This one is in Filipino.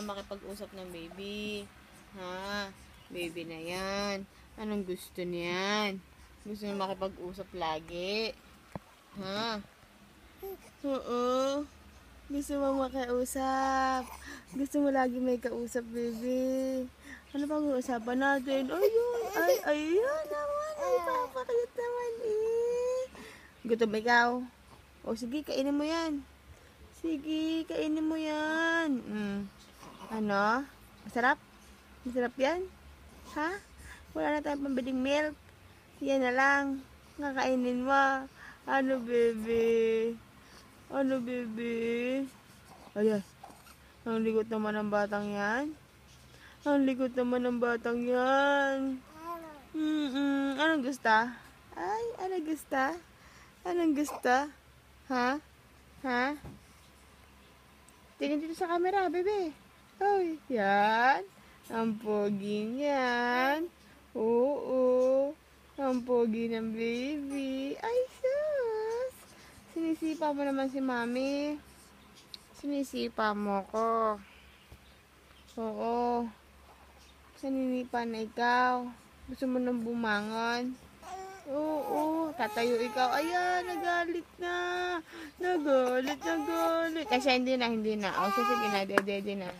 makipag-usap ng baby. Ha? Baby na yan. Anong gusto niyan? Gusto niya makipag-usap lagi. Ha? Oo. Gusto mo makiusap. Gusto mo lagi may kausap, baby. Ano pang uusapan natin? Ayun. Ayun naman. Ay, papakayot naman eh. Gutom ikaw? O sige, kainin mo yan. Sige, kainin mo yan. Ano? Masarap? Masarap yan? Ha? Wala na tayong pambiling milk. Yan na lang. Kakainin mo. Ano, baby? Ano, baby? Ayan. Ang ligot naman ng batang yan. Ang ligot naman ng batang yan. Anong gusto? Ay, anong gusto? Anong gusto? Ha? Ha? Tingin dito sa camera, bebe. Hoy, yan. Ang pogi niyan. Oo. Ang pogi ng baby. Ay, sus. Sinisipa mo naman si mami. Sinisipa mo ko. Oo. Saninipa na ikaw. Gusto mo nang bumangon. Oo. Tatayo ikaw. Ayan, nagalit na. Nagalit. Kasi hindi na. O, sige na. Dede na.